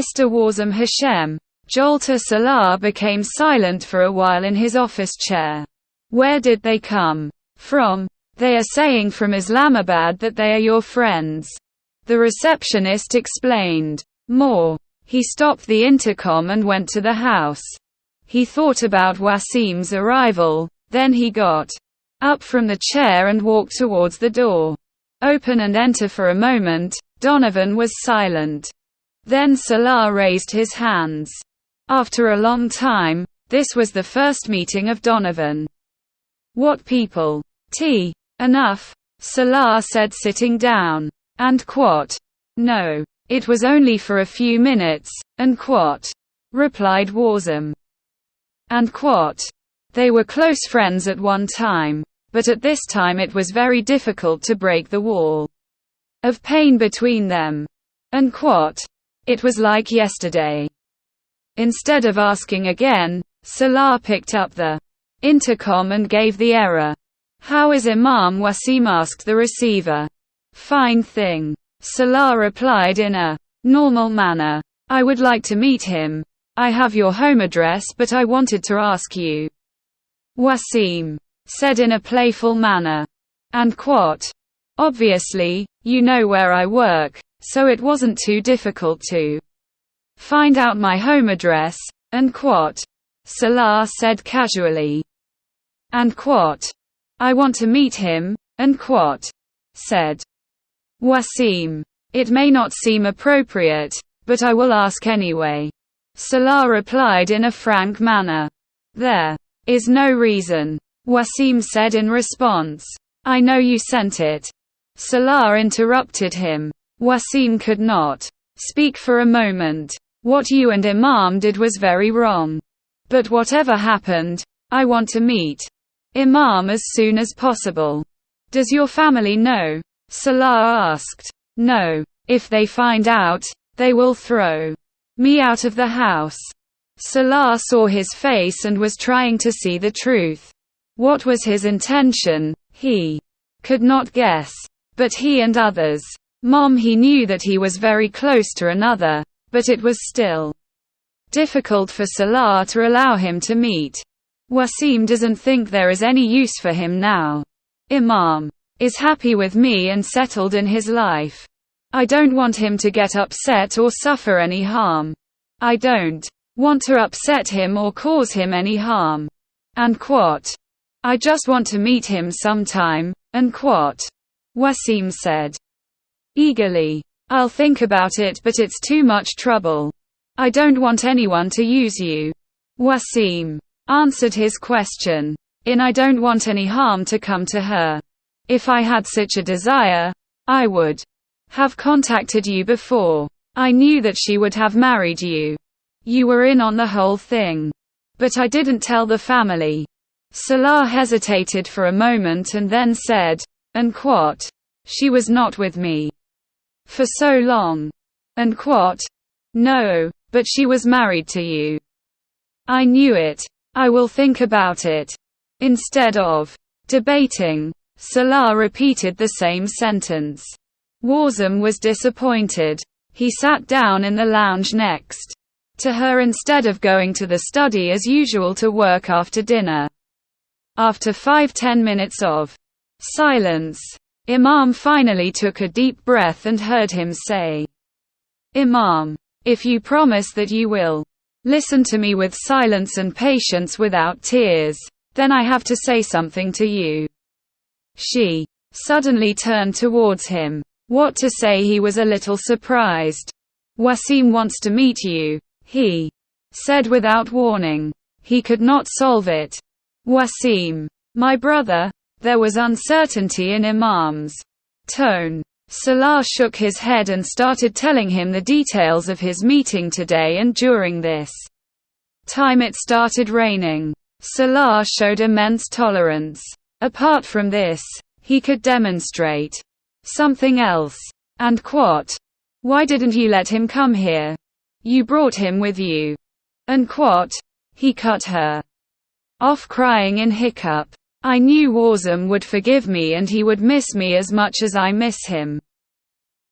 Mr. Wasim Hashem. Jolter Salah became silent for a while in his office chair. Where did they come from? They are saying from Islamabad that they are your friends. The receptionist explained. More. He stopped the intercom and went to the house. He thought about Wasim's arrival, then he got up from the chair and walked towards the door. Open and enter. For a moment, Donovan was silent. Then Salah raised his hands. After a long time, this was the first meeting of Donovan. What people? Tea. Enough, Salah said, sitting down. And what? No. It was only for a few minutes. And what? Replied Wasim. And what? They were close friends at one time, but at this time it was very difficult to break the wall of pain between them. And what? It was like yesterday. Instead of asking again, Salah picked up the intercom and gave the error. How is Imam Wasim? Asked the receiver. Fine thing. Salah replied in a normal manner. I would like to meet him. I have your home address, but I wanted to ask you. Wasim said in a playful manner. And what? Obviously, you know where I work, so it wasn't too difficult to find out my home address. And what? Salah said casually. And what? I want to meet him. And what? Said Wasim. It may not seem appropriate, but I will ask anyway. Salah replied in a frank manner. There is no reason. Wasim said in response. I know you sent it. Salah interrupted him. Wasim could not speak for a moment. What you and Imam did was very wrong. But whatever happened, I want to meet Imam as soon as possible. Does your family know? Salah asked. No. If they find out, they will throw me out of the house. Salah saw his face and was trying to see the truth. What was his intention? He could not guess. But he and others. Mom, he knew that he was very close to another, but it was still difficult for Salah to allow him to meet. Wasim doesn't think there is any use for him now. Imam is happy with me and settled in his life. I don't want him to get upset or suffer any harm. I don't want to upset him or cause him any harm. And quote. I just want to meet him sometime, and quote. Wasim said eagerly. I'll think about it, but it's too much trouble. I don't want anyone to use you. Wasim answered his question. I don't want any harm to come to her. If I had such a desire, I would have contacted you before. I knew that she would have married you. You were in on the whole thing. But I didn't tell the family. Salah hesitated for a moment and then said, and quote, she was not with me for so long. And quote, no, but she was married to you. I knew it. I will think about it. Instead of debating, Salah repeated the same sentence. Wasim was disappointed. He sat down in the lounge next to her instead of going to the study as usual to work after dinner. After 5-10 minutes of silence, Imam finally took a deep breath and heard him say, Imam, if you promise that you will listen to me with silence and patience without tears, then I have to say something to you. She suddenly turned towards him. What to say? He was a little surprised. Wasim wants to meet you, he said without warning. He could not solve it. Wasim, my brother? There was uncertainty in Imam's tone. Salah shook his head and started telling him the details of his meeting today, and during this time it started raining. Salah showed immense tolerance. Apart from this, he could demonstrate something else. And quote, why didn't you let him come here? You brought him with you. And quote, he cut her off crying in hiccup. I knew Wasim would forgive me and he would miss me as much as I miss him.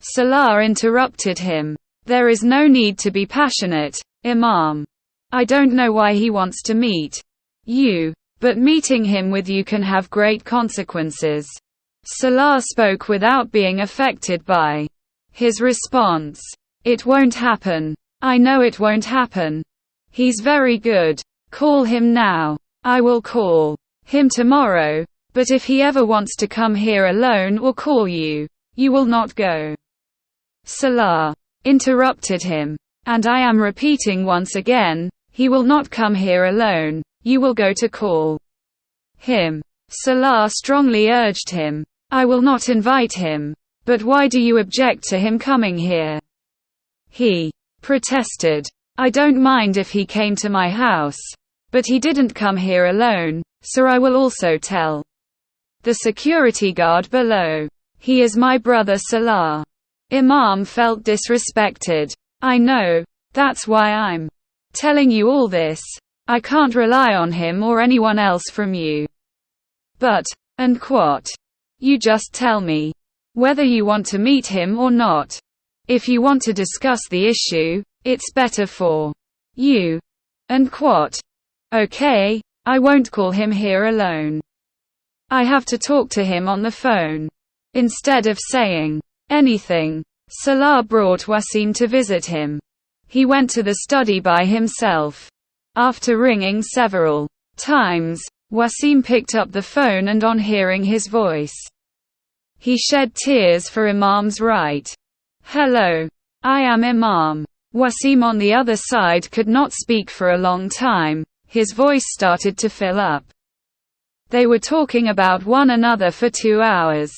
Salah interrupted him. There is no need to be passionate, Imam. I don't know why he wants to meet you, but meeting him with you can have great consequences. Salah spoke without being affected by his response. It won't happen. I know it won't happen. He's very good. Call him now. I will call him tomorrow, but if he ever wants to come here alone or call you, you will not go. Salah interrupted him. And I am repeating once again, he will not come here alone, you will go to call him. Salah strongly urged him. I will not invite him. But why do you object to him coming here? He protested. I don't mind if he came to my house. But he didn't come here alone, so I will also tell the security guard below. He is my brother Salah. Imam felt disrespected. I know. That's why I'm telling you all this. I can't rely on him or anyone else from you. But, and quote, you just tell me whether you want to meet him or not. If you want to discuss the issue, it's better for you. And quote, okay, I won't call him here alone. I have to talk to him on the phone. Instead of saying anything, Salah brought Wasim to visit him. He went to the study by himself. After ringing several times, Wasim picked up the phone and on hearing his voice, he shed tears for Imam's right. Hello. I am Imam. Wasim on the other side could not speak for a long time, His voice started to fill up. They were talking about one another for 2 hours.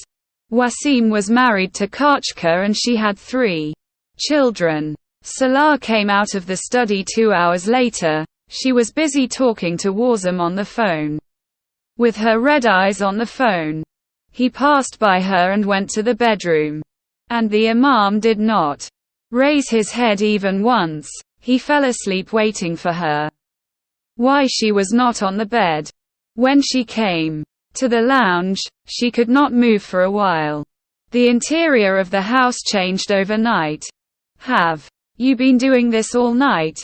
Wasim was married to Kachka and she had 3 children. Salah came out of the study 2 hours later. She was busy talking to Wasim on the phone. With her red eyes on the phone. He passed by her and went to the bedroom. And the Imam did not raise his head even once. He fell asleep waiting for her. Why she was not on the bed. When she came to the lounge, she could not move for a while. The interior of the house changed overnight. Have you been doing this all night?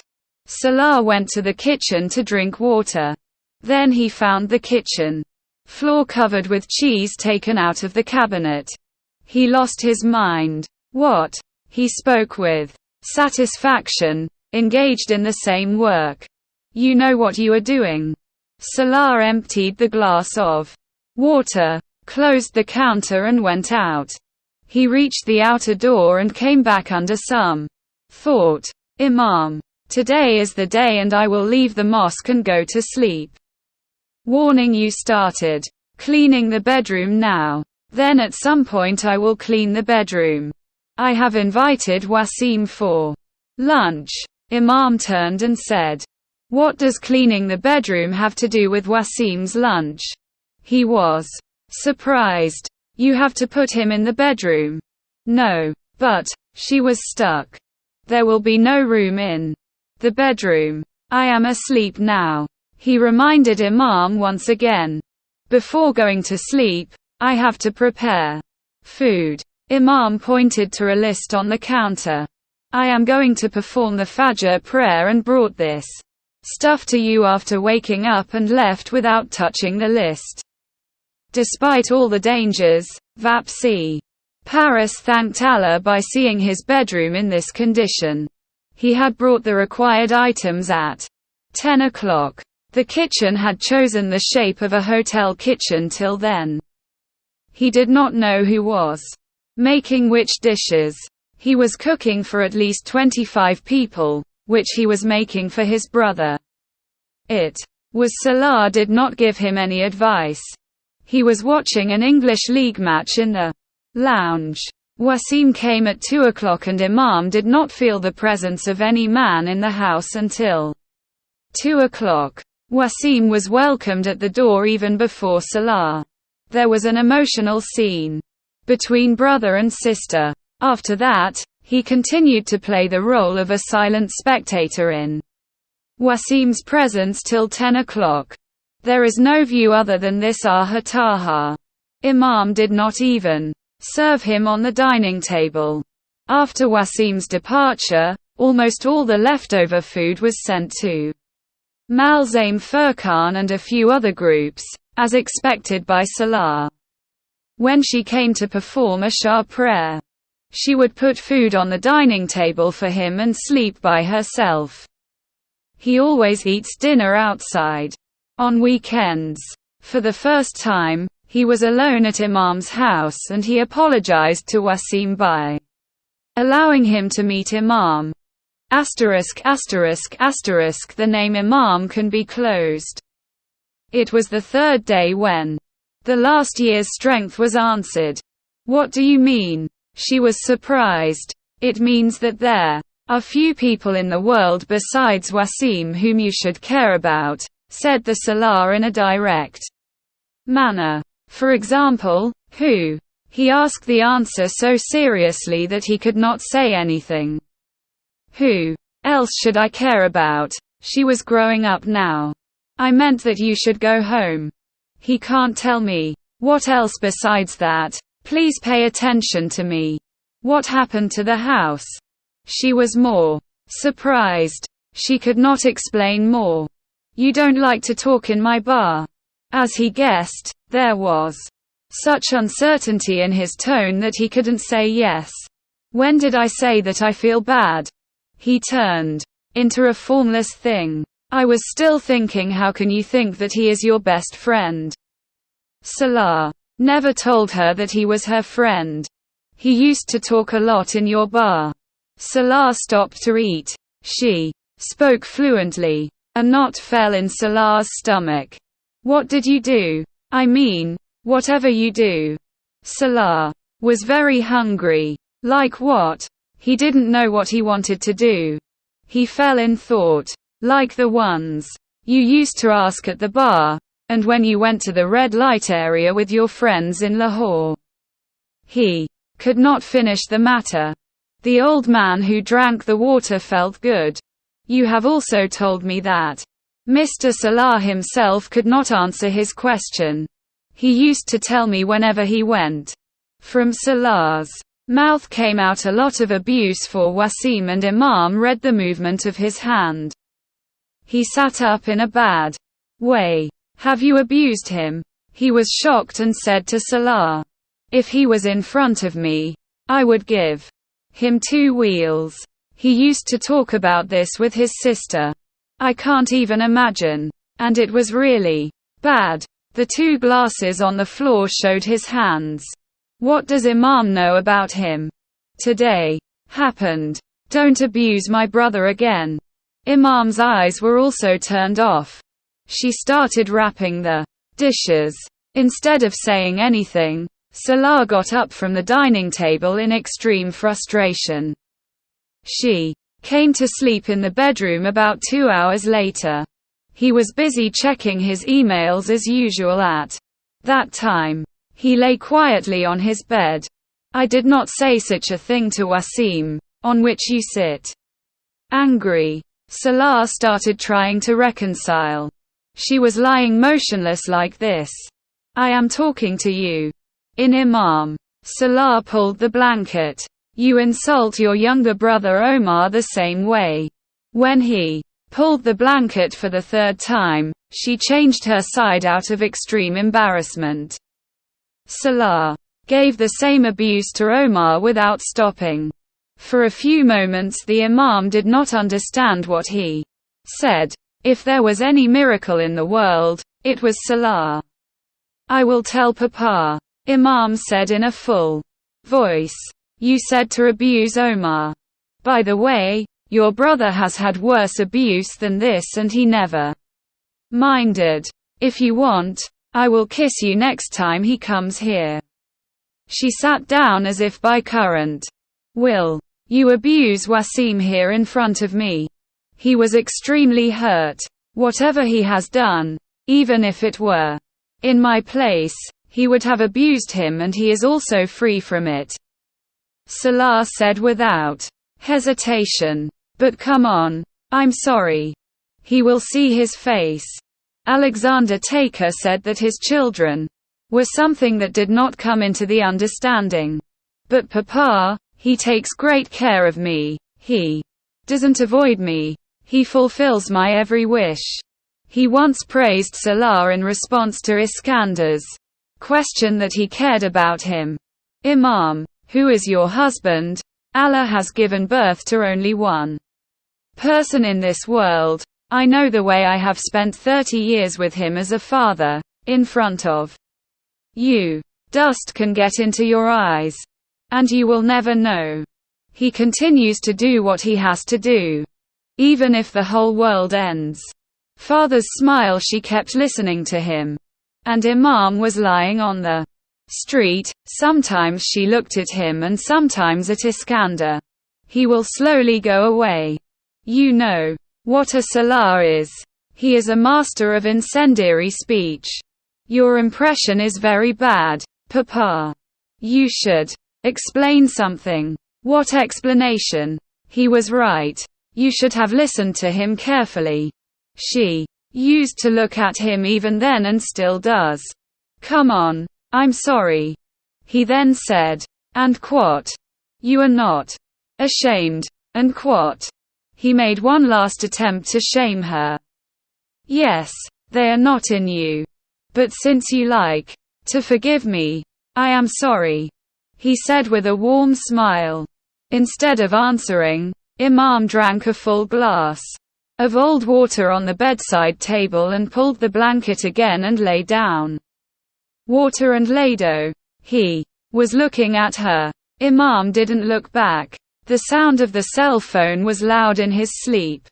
Salah went to the kitchen to drink water. Then he found the kitchen floor covered with cheese taken out of the cabinet. He lost his mind. What? He spoke with satisfaction, engaged in the same work. You know what you are doing. Salah emptied the glass of water, closed the counter and went out. He reached the outer door and came back under some thought. Imam, today is the day and I will leave the mosque and go to sleep. Warning, you started cleaning the bedroom now. Then at some point I will clean the bedroom. I have invited Wasim for lunch. Imam turned and said, what does cleaning the bedroom have to do with Wasim's lunch? He was surprised. You have to put him in the bedroom. No. But she was stuck. There will be no room in the bedroom. I am asleep now. He reminded Imam once again. Before going to sleep, I have to prepare food. Imam pointed to a list on the counter. I am going to perform the Fajr prayer and brought this stuff to you after waking up and left without touching the list. Despite all the dangers, Vapsi Paris thanked Allah by seeing his bedroom in this condition. He had brought the required items at 10 o'clock. The kitchen had chosen the shape of a hotel kitchen till then. He did not know who was making which dishes. He was cooking for at least 25 people, which he was making for his brother. It was Salah did not give him any advice. He was watching an English league match in the lounge. Wasim came at 2 o'clock and Imam did not feel the presence of any man in the house until 2 o'clock. Wasim was welcomed at the door even before Salah. There was an emotional scene between brother and sister. After that, he continued to play the role of a silent spectator in Wasim's presence till 10 o'clock. There is no view other than this Taha. Imam did not even serve him on the dining table. After Wasim's departure, almost all the leftover food was sent to Ahmad-m7f and a few other groups, as expected by Salah. When she came to perform a Shah prayer, she would put food on the dining table for him and sleep by herself. He always eats dinner outside. On weekends. For the first time, he was alone at Imam's house and he apologized to Wasim by allowing him to meet Imam. The name Imam can be closed. It was the third day when the last year's strength was answered. What do you mean? She was surprised. It means that there are few people in the world besides Wasim whom you should care about, said the Salah in a direct manner. For example, who? He asked the answer so seriously that he could not say anything. Who else should I care about? She was growing up now. I meant that you should go home. He can't tell me. What else besides that? Please pay attention to me. What happened to the house? She was more surprised. She could not explain more. You don't like to talk in my bar. As he guessed, there was such uncertainty in his tone that he couldn't say yes. When did I say that I feel bad? He turned into a formless thing. I was still thinking, how can you think that he is your best friend? Salah never told her that he was her friend. He used to talk a lot in your bar. Salah stopped to eat. She spoke fluently. A knot fell in Salah's stomach. What did you do? I mean, whatever you do. Salah was very hungry. Like what? He didn't know what he wanted to do. He fell in thought. Like the ones you used to ask at the bar, and when you went to the red light area with your friends in Lahore. He could not finish the matter. The old man who drank the water felt good. You have also told me that. Mr. Salah himself could not answer his question. He used to tell me whenever he went. From Salah's mouth came out a lot of abuse for Wasim, and Imam read the movement of his hand. He sat up in a bad way. Have you abused him? He was shocked and said to Salah, if he was in front of me, I would give him 2 wheels. He used to talk about this with his sister. I can't even imagine. And it was really bad. The 2 glasses on the floor showed his hands. What does Imam know about him? Today happened. Don't abuse my brother again. Imam's eyes were also turned off. She started wrapping the dishes. Instead of saying anything, Salah got up from the dining table in extreme frustration. She came to sleep in the bedroom about 2 hours later. He was busy checking his emails as usual at that time. He lay quietly on his bed. I did not say such a thing to Wasim, on which you sit. Angry, Salah started trying to reconcile. She was lying motionless like this. I am talking to you. In Imam. Salah pulled the blanket. You insult your younger brother Omar the same way. When he pulled the blanket for the 3rd time, she changed her side out of extreme embarrassment. Salah gave the same abuse to Omar without stopping. For a few moments the Imam did not understand what he said. If there was any miracle in the world, it was Salah. I will tell Papa, Imam said in a full voice. You said to abuse Omar. By the way, your brother has had worse abuse than this and he never minded. If you want, I will kiss you next time he comes here. She sat down as if by current. Will you abuse Wasim here in front of me? He was extremely hurt. Whatever he has done, even if it were in my place, he would have abused him, and he is also free from it. Salah said without hesitation. But come on. I'm sorry. He will see his face. Alexander Taker said that his children were something that did not come into the understanding. But Papa, he takes great care of me. He doesn't avoid me. He fulfills my every wish. He once praised Salah in response to Iskandar's question that he cared about him. Imam, who is your husband? Allah has given birth to only one person in this world. I know the way I have spent 30 years with him as a father, in front of you. Dust can get into your eyes. And you will never know. He continues to do what he has to do. Even if the whole world ends. Father's smile, she kept listening to him. And Imam was lying on the street. Sometimes she looked at him and sometimes at Iskandar. He will slowly go away. You know what a Salah is. He is a master of incendiary speech. Your impression is very bad, Papa. You should explain something. What explanation? He was right. You should have listened to him carefully. She used to look at him even then and still does. Come on. I'm sorry. He then said. And what? You are not ashamed. And what? He made one last attempt to shame her. Yes, they are not in you. But since you like to forgive me, I am sorry. He said with a warm smile. Instead of answering, Imam drank a full glass of old water on the bedside table and pulled the blanket again and lay down. Water and Lado. He was looking at her. Imam didn't look back. The sound of the cell phone was loud in his sleep.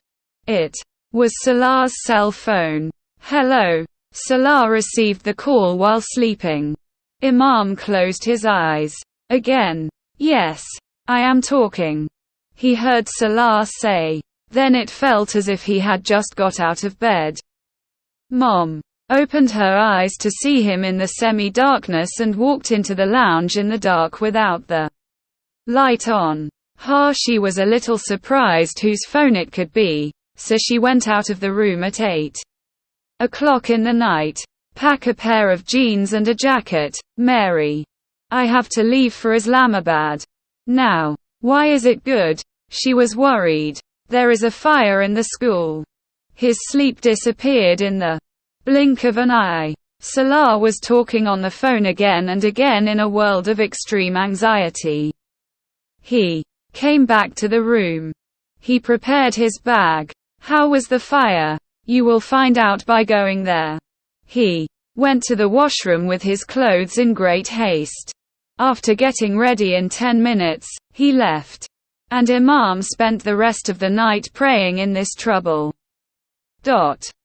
It was Salah's cell phone. Hello. Salah received the call while sleeping. Imam closed his eyes. Again. Yes. I am talking. He heard Salah say. Then it felt as if he had just got out of bed. Mom opened her eyes to see him in the semi-darkness and walked into the lounge in the dark without the light on. She was a little surprised whose phone it could be, so she went out of the room at 8 o'clock in the night. Pack a pair of jeans and a jacket, Mary. I have to leave for Islamabad. Now. Why is it good? She was worried. There is a fire in the school. His sleep disappeared in the blink of an eye. Salah was talking on the phone again and again in a world of extreme anxiety. He came back to the room. He prepared his bag. How was the fire? You will find out by going there. He went to the washroom with his clothes in great haste. After getting ready in 10 minutes, he left. And Imam spent the rest of the night praying in this trouble.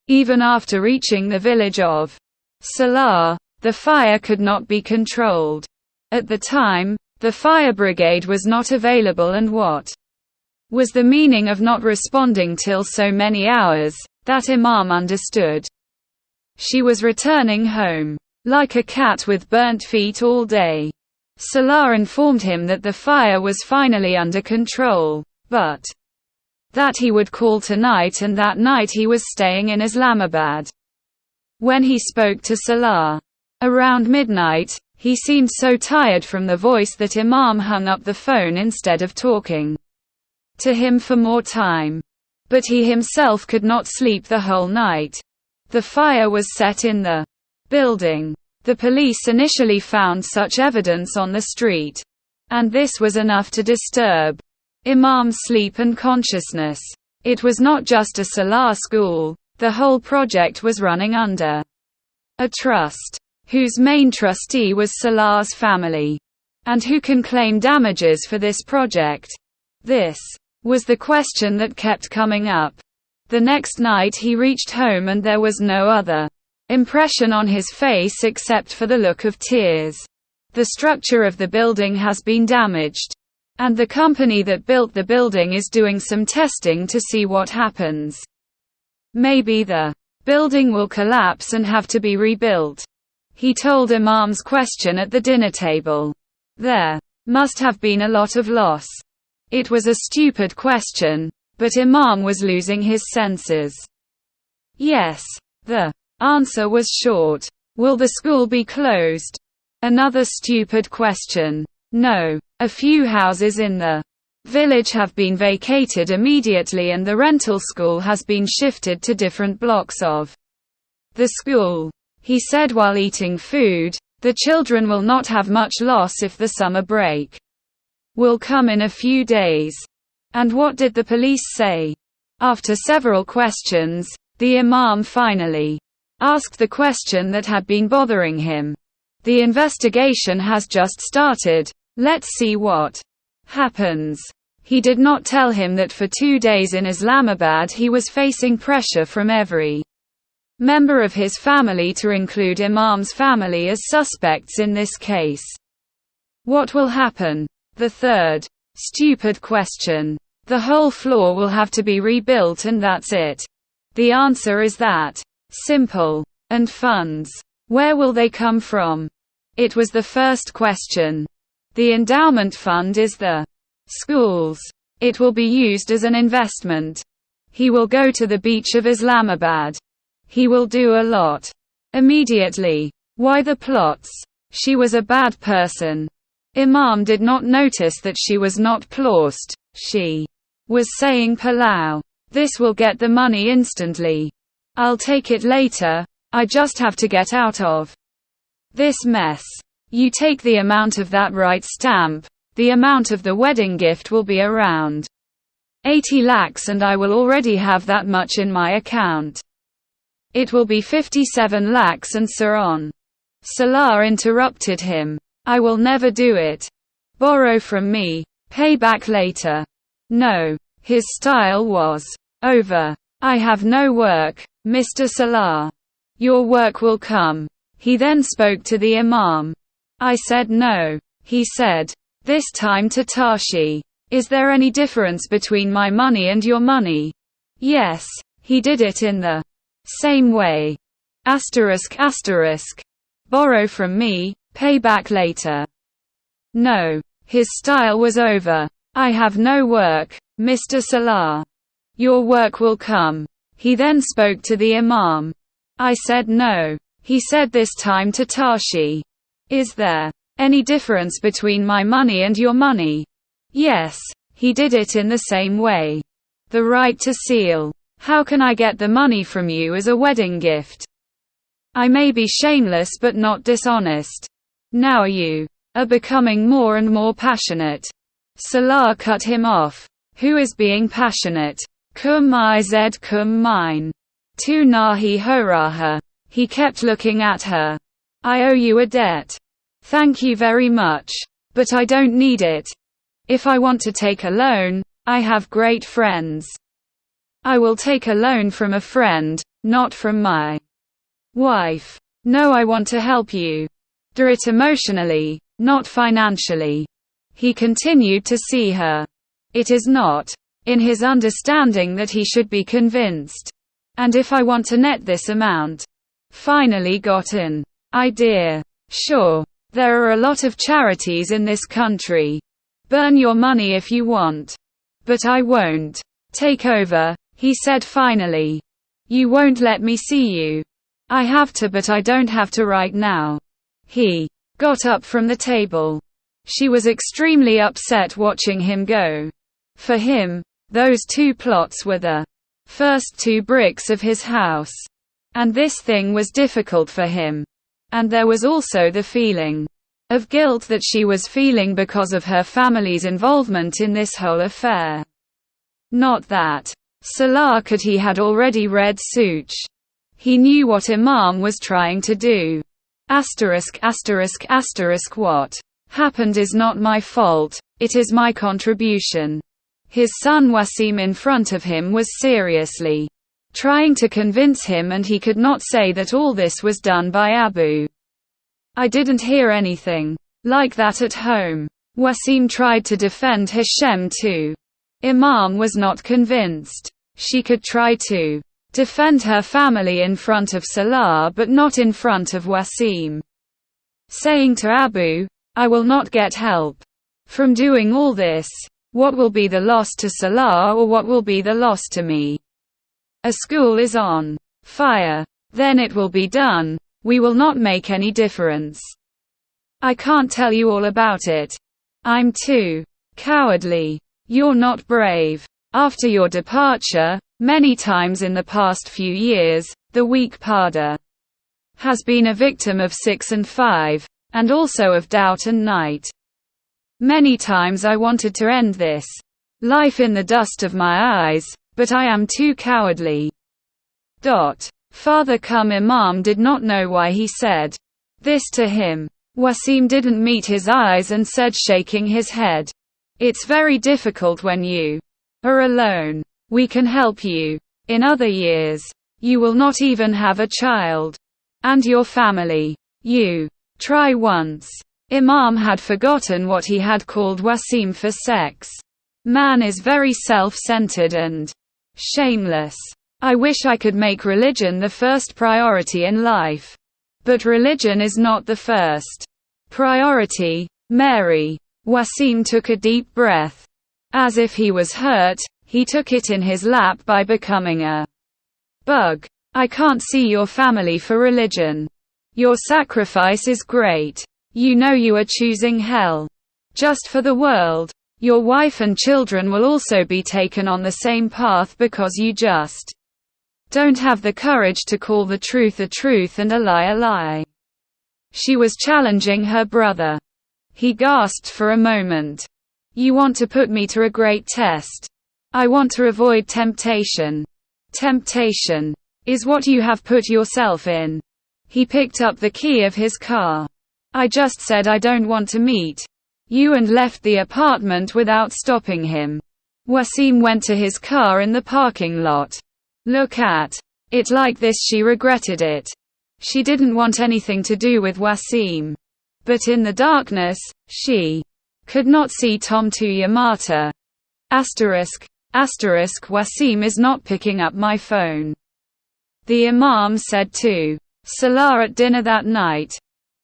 Even after reaching the village of Salah, the fire could not be controlled. At the time, the fire brigade was not available, and what was the meaning of not responding till so many hours? That Imam understood. She was returning home, like a cat with burnt feet all day. Salah informed him that the fire was finally under control, but that he would call tonight, and that night he was staying in Islamabad. When he spoke to Salah around midnight, he seemed so tired from the voice that Imam hung up the phone instead of talking to him for more time. But he himself could not sleep the whole night. The fire was set in the building. The police initially found such evidence on the street, and this was enough to disturb Imam's sleep and consciousness. It was not just a Salah school, the whole project was running under a trust, whose main trustee was Salah's family. And who can claim damages for this project? This was the question that kept coming up. The next night he reached home and there was no other impression on his face except for the look of tears. The structure of the building has been damaged, and the company that built the building is doing some testing to see what happens. Maybe the building will collapse and have to be rebuilt. He told Imam's question at the dinner table. There must have been a lot of loss. It was a stupid question, but Imam was losing his senses. Yes. The answer was short. Will the school be closed? Another stupid question. No. A few houses in the village have been vacated immediately and the rental school has been shifted to different blocks of the school. He said while eating food, the children will not have much loss if the summer break will come in a few days. And what did the police say? After several questions, the Imam finally asked the question that had been bothering him. The investigation has just started. Let's see what happens. He did not tell him that for 2 days in Islamabad he was facing pressure from every member of his family to include Imam's family as suspects in this case. What will happen? The third stupid question. The whole floor will have to be rebuilt and that's it. The answer is that simple. And funds. Where will they come from? It was the first question. The endowment fund is the school's. It will be used as an investment. He will go to the beach of Islamabad. He will do a lot. Immediately. Why the plots? She was a bad person. Imam did not notice that she was not plorsed. She was saying Palau. This will get the money instantly. I'll take it later. I just have to get out of this mess. You take the amount of that right stamp. The amount of the wedding gift will be around 80 lakhs and I will already have that much in my account. It will be 57 lakhs and so on. Salah interrupted him. I will never do it. Borrow from me. Pay back later. No. His style was over. I have no work, Mr. Salah. Your work will come. He then spoke to the Imam. I said no. He said, this time to Tashi. Is there any difference between my money and your money? Yes. He did it in the same way. ***. Borrow from me, pay back later. No. His style was over. I have no work, Mr. Salah. Your work will come. He then spoke to the Imam. I said no. He said this time to Tashi. Is there any difference between my money and your money? Yes. He did it in the same way. The right to seal. How can I get the money from you as a wedding gift? I may be shameless but not dishonest. Now you are becoming more and more passionate. Salah cut him off. Who is being passionate? Kum ized kum mine. Tu nahi horaha. He kept looking at her. I owe you a debt. Thank you very much. But I don't need it. If I want to take a loan, I have great friends. I will take a loan from a friend, not from my wife. No, I want to help you. Do it emotionally, not financially. He continued to see her. It is not in his understanding that he should be convinced. And if I want to net this amount. Finally got an idea. Sure. There are a lot of charities in this country. Burn your money if you want. But I won't take over, he said finally. You won't let me see you. I have to, but I don't have to right now. He got up from the table. She was extremely upset watching him go. For him, those 2 plots were the first 2 bricks of his house. And this thing was difficult for him. And there was also the feeling of guilt that she was feeling because of her family's involvement in this whole affair. Not that Salah could, he had already read Such. He knew what Imam was trying to do. ******. What happened is not my fault, it is my contribution. His son Wasim in front of him was seriously trying to convince him, and he could not say that all this was done by Abu. I didn't hear anything like that at home. Wasim tried to defend Hashem too. Imam was not convinced. She could try to defend her family in front of Salah but not in front of Wasim. Saying to Abu, I will not get help from doing all this. What will be the loss to Salah, or what will be the loss to me? A school is on fire. Then it will be done. We will not make any difference. I can't tell you all about it. I'm too cowardly. You're not brave. After your departure, many times in the past few years, the weak Pada has been a victim of 6 and 5, and also of doubt and night. Many times I wanted to end this life in the dust of my eyes, but I am too cowardly. Father Imam did not know why he said this to him. Wasim didn't meet his eyes and said, shaking his head, it's very difficult when you are alone. We can help you. In other years, you will not even have a child. And your family. You try once. Imam had forgotten what he had called Wasim for sex. Man is very self-centered and shameless. I wish I could make religion the first priority in life. But religion is not the first priority, Mary. Wasim took a deep breath. As if he was hurt, he took it in his lap by becoming a bug. I can't see your family for religion. Your sacrifice is great. You know you are choosing hell. Just for the world. Your wife and children will also be taken on the same path because you just don't have the courage to call the truth a truth and a lie a lie. She was challenging her brother. He gasped for a moment. You want to put me to a great test. I want to avoid temptation. Temptation is what you have put yourself in. He picked up the key of his car. I just said I don't want to meet you and left the apartment without stopping him. Wasim went to his car in the parking lot. look at it like this. She regretted it. She didn't want anything to do with Wasim. But in the darkness, she could not see Tom to Yamata. Wasim is not picking up my phone. The Imam said to Salah at dinner that night.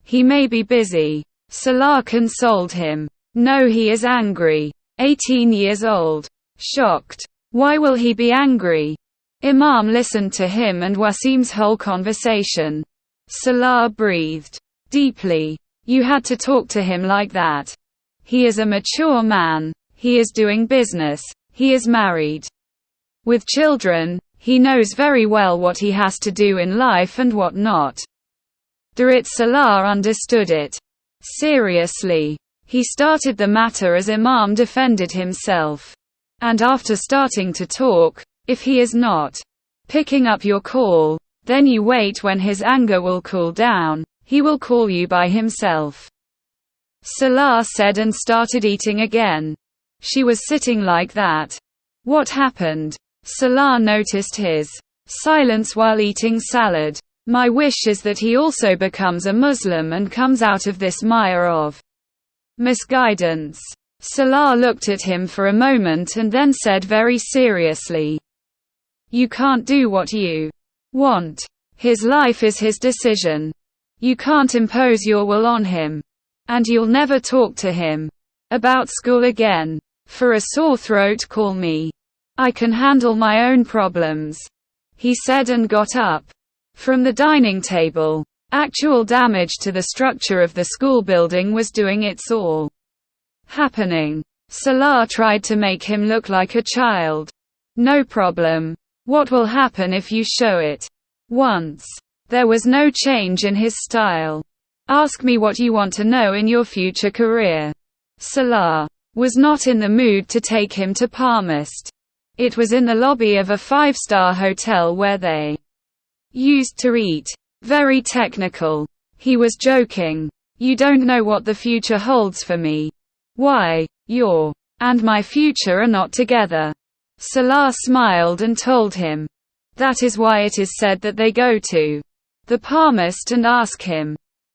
He may be busy. Salah consoled him. No, he is angry. 18 years old. Shocked. Why will he be angry? Imam listened to him and Wasim's whole conversation. Salah breathed deeply. You had to talk to him like that. He is a mature man. He is doing business. He is married. With children, he knows very well what he has to do in life and what not. Salah understood it. Seriously. He started the matter as Imam defended himself. And after starting to talk, if he is not picking up your call, then you wait when his anger will cool down, he will call you by himself. Salah said and started eating again. She was sitting like that. What happened? Salah noticed his silence while eating salad. My wish is that he also becomes a Muslim and comes out of this mire of misguidance. Salah looked at him for a moment and then said very seriously, you can't do what you want. His life is his decision. You can't impose your will on him. And you'll never talk to him about school again. For a sore throat, call me. I can handle my own problems, he said and got up from the dining table. Actual damage to the structure of the school building was doing its all happening. Salah tried to make him look like a child. No problem. What will happen if you show it once? There was no change in his style. Ask me what you want to know in your future career. Salah was not in the mood to take him to Palmist. It was in the lobby of a 5-star hotel where they used to eat. Very technical. He was joking. You don't know what the future holds for me. Why, your and my future are not together. Salah smiled and told him. That is why it is said that they go to the palmist and ask him.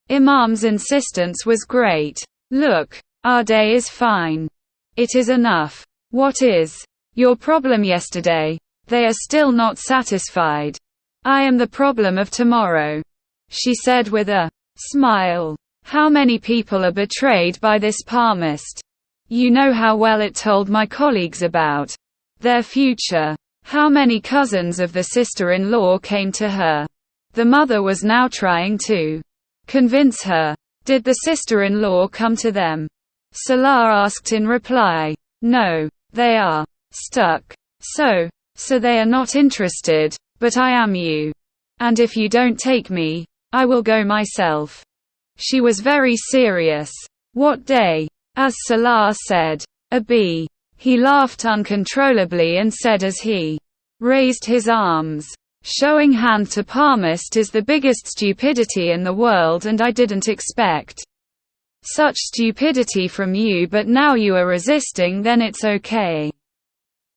Imam's insistence was great. Look, our day is fine. It is enough. What is your problem yesterday? They are still not satisfied. I am the problem of tomorrow, she said with a smile. How many people are betrayed by this palmist? You know how well it told my colleagues about their future. How many cousins of the sister-in-law came to her? The mother was now trying to convince her. Did the sister-in-law come to them? Salah asked in reply. No, they are stuck. So they are not interested, but I am you. And if you don't take me, I will go myself. She was very serious. What day? As Salah said. A B. He laughed uncontrollably and said as he raised his arms. Showing hand to palmist is the biggest stupidity in the world and I didn't expect such stupidity from you, but now you are resisting, then it's okay.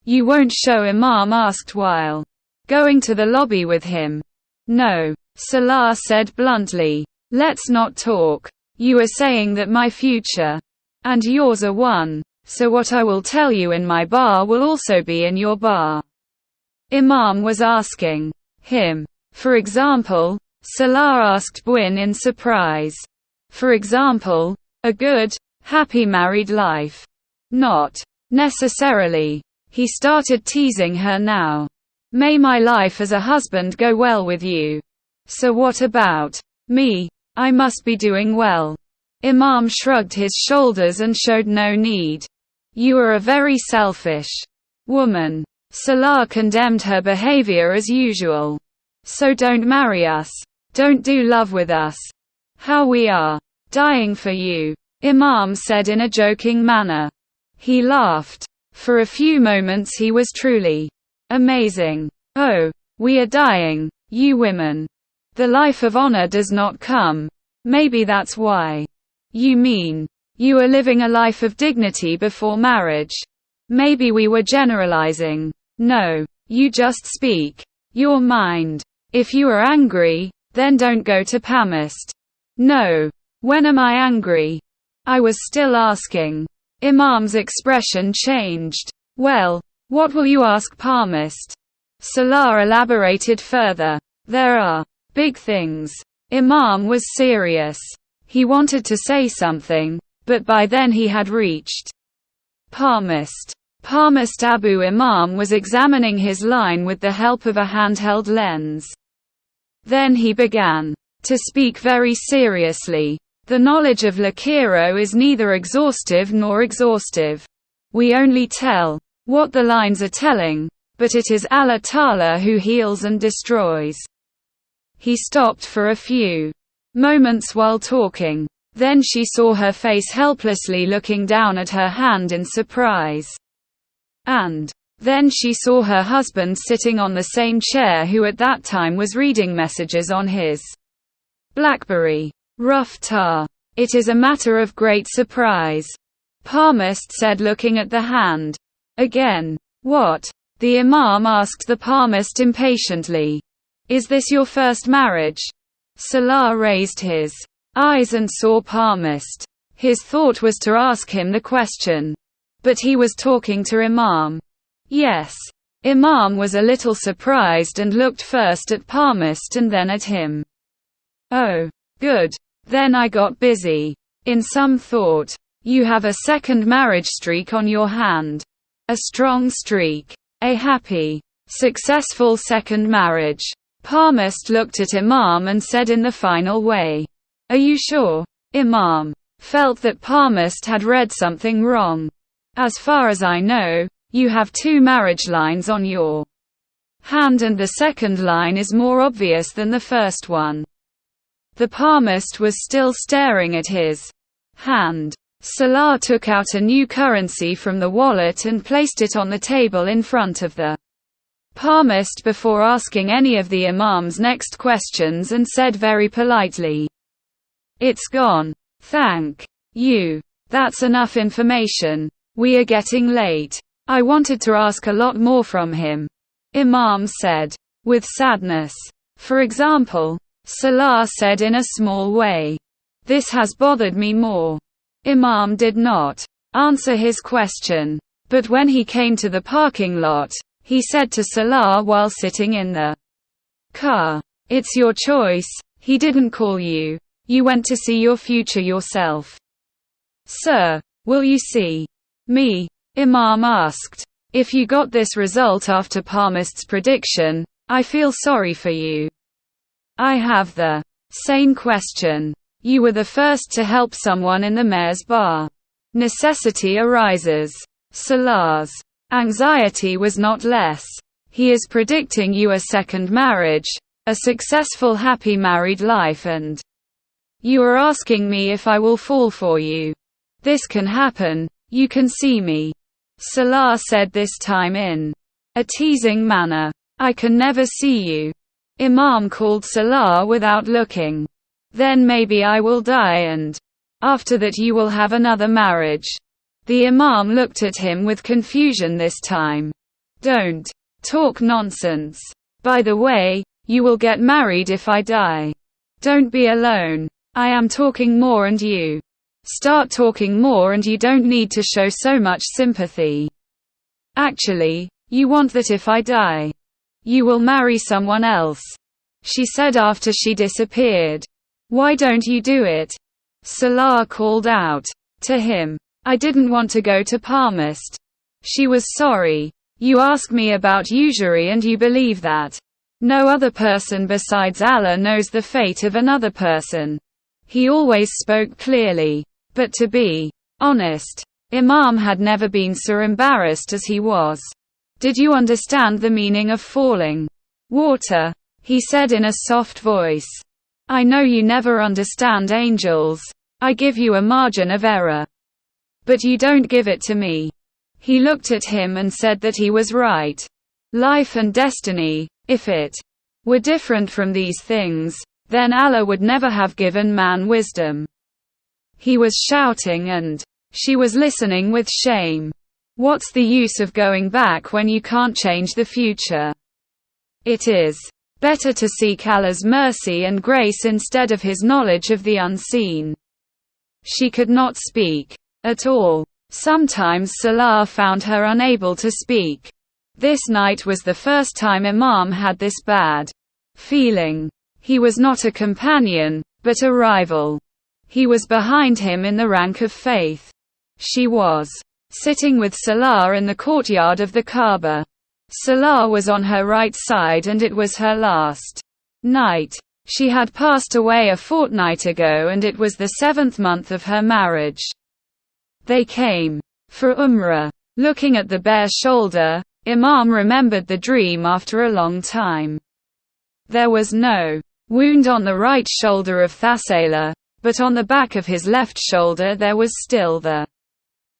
You won't show? Imam asked while going to the lobby with him. No, Salah said bluntly. Let's not talk. You are saying that my future and yours are one. So what I will tell you in my bar will also be in your bar. Imam was asking him. For example, Salah asked Bwin in surprise. For example, a good, happy married life. Not necessarily. He started teasing her now. May my life as a husband go well with you. So what about me? I must be doing well. Imam shrugged his shoulders and showed no need. You are a very selfish woman. Salah condemned her behavior as usual. So don't marry us. Don't do love with us. How we are dying for you, Imam said in a joking manner. He laughed. For a few moments he was truly amazing. Oh, we are dying, you women. The life of honor does not come. Maybe that's why. You mean, you are living a life of dignity before marriage. Maybe we were generalizing. No, you just speak your mind. If you are angry, then don't go to Palmist. No. When am I angry? I was still asking. Imam's expression changed. Well, what will you ask Palmist? Salah elaborated further. There are big things. Imam was serious. He wanted to say something, but by then he had reached Palmist. Palmist Abu Imam was examining his line with the help of a handheld lens. Then he began to speak very seriously. The knowledge of Lakiro is neither exhaustive nor exhaustive. We only tell what the lines are telling, but it is Allah Ta'ala who heals and destroys. He stopped for a few moments while talking. Then she saw her face helplessly looking down at her hand in surprise. And then she saw her husband sitting on the same chair, who at that time was reading messages on his BlackBerry. Rough tar. It is a matter of great surprise, Palmist said, looking at the hand. Again. What? The Imam asked the Palmist impatiently. Is this your first marriage? Salah raised his eyes and saw Palmist. His thought was to ask him the question. But he was talking to Imam. Yes. Imam was a little surprised and looked first at Palmist and then at him. Oh. Good. Then I got busy. In some thought. You have a second marriage streak on your hand. A strong streak. A happy, successful second marriage. Palmist looked at Imam and said in the final way. Are you sure? Imam felt that Palmist had read something wrong. As far as I know, you have 2 marriage lines on your hand, and the second line is more obvious than the first one. The Palmist was still staring at his hand. Salah took out a new currency from the wallet and placed it on the table in front of the Palmist before asking any of the Imam's next questions, and said very politely, It's gone. Thank you. That's enough information. We are getting late. I wanted to ask a lot more from him, Imam said, with sadness. For example, Salah said in a small way. This has bothered me more. Imam did not answer his question. But when he came to the parking lot, he said to Salah while sitting in the car, It's your choice. He didn't call you. You went to see your future yourself. Sir, will you see me? Imam asked. If you got this result after Palmist's prediction, I feel sorry for you. I have the same question. You were the first to help someone in the mayor's bar. Necessity arises. Salah's anxiety was not less. He is predicting you a second marriage, a successful happy married life, and you are asking me if I will fall for you. This can happen. You can see me. Salah said, this time in a teasing manner. I can never see you. Imam called Salah without looking. Then maybe I will die, and after that you will have another marriage. The Imam looked at him with confusion this time. Don't talk nonsense. By the way, you will get married if I die. Don't be alone. I am talking more and you start talking more, and you don't need to show so much sympathy. Actually, you want that if I die, you will marry someone else, she said after she disappeared. Why don't you do it? Salah called out to him. I didn't want to go to Palmist. She was sorry. You ask me about usury and you believe that no other person besides Allah knows the fate of another person. He always spoke clearly. But to be honest, Imam had never been so embarrassed as he was. Did you understand the meaning of falling water? He said in a soft voice. I know you never understand angels. I give you a margin of error. But you don't give it to me. He looked at him and said that he was right. Life and destiny, if it were different from these things, then Allah would never have given man wisdom. He was shouting and she was listening with shame. What's the use of going back when you can't change the future? It is better to seek Allah's mercy and grace instead of His knowledge of the unseen. She could not speak at all. Sometimes Salah found her unable to speak. This night was the first time Imam had this bad feeling. He was not a companion, but a rival. He was behind him in the rank of faith. She was sitting with Salah in the courtyard of the Kaaba. Salah was on her right side and it was her last night. She had passed away a fortnight ago and it was the 7th month of her marriage. They came for Umrah. Looking at the bare shoulder, Imam remembered the dream after a long time. There was no wound on the right shoulder of Thasala, but on the back of his left shoulder there was still the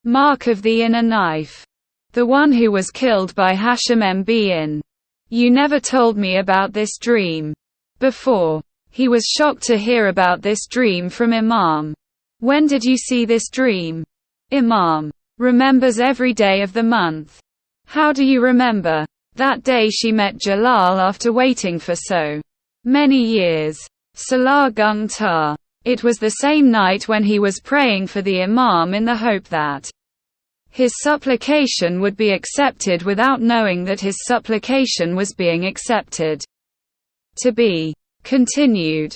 mark of the inner knife. The one who was killed by Ahmad-m7f. You never told me about this dream before. He was shocked to hear about this dream from Imam. When did you see this dream? Imam remembers every day of the month. How do you remember? That day she met Jalal after waiting for so many years. Salah gung-ta. It was the same night when he was praying for the Imam in the hope that his supplication would be accepted without knowing that his supplication was being accepted. To be continued.